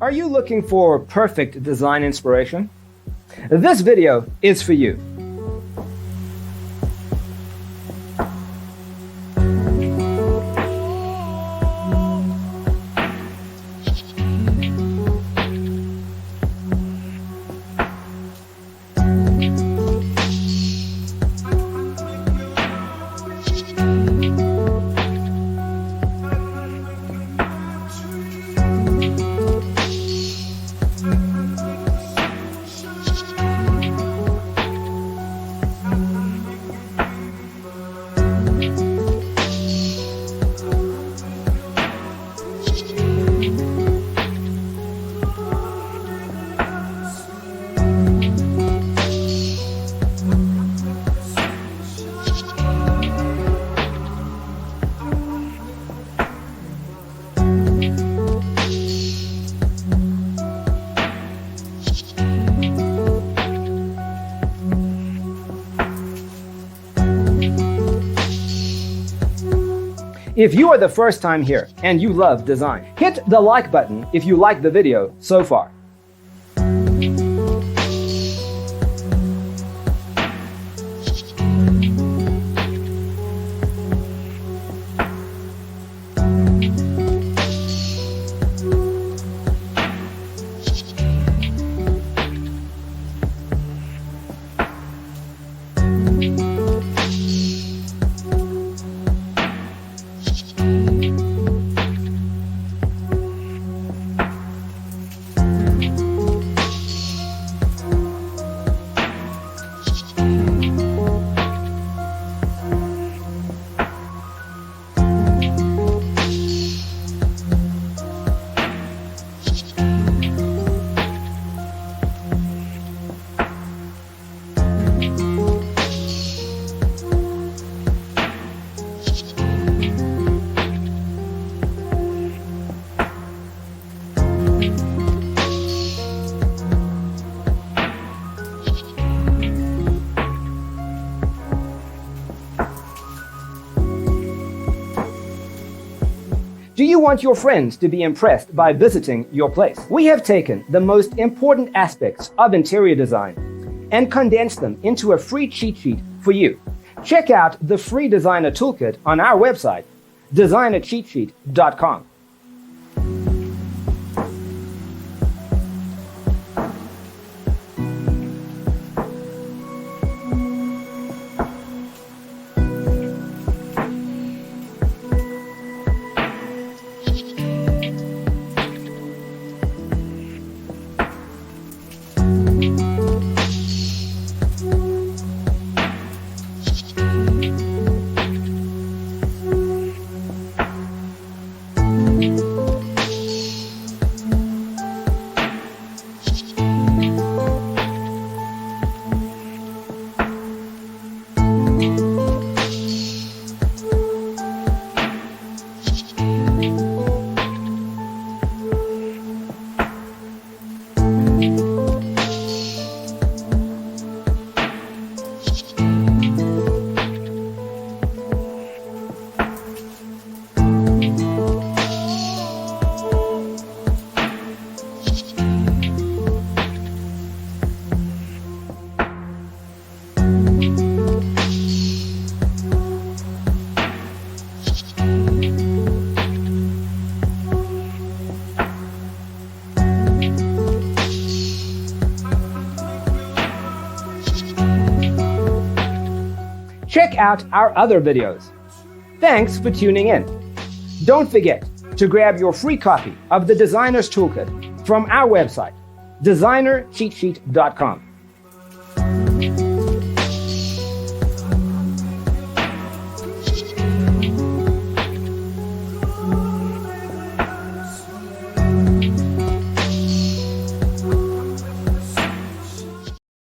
Are you looking for perfect design inspiration? This video is for you. If you are the first time here and you love design, hit the like button if you like the video so far. Do you want your friends to be impressed by visiting your place? We have taken the most important aspects of interior design and condensed them into a free cheat sheet for you. Check out the free designer toolkit on our website, designercheatsheet.com. Check out our other videos. Thanks for tuning in. Don't forget to grab your free copy of the Designer's Toolkit from our website, designercheatsheet.com.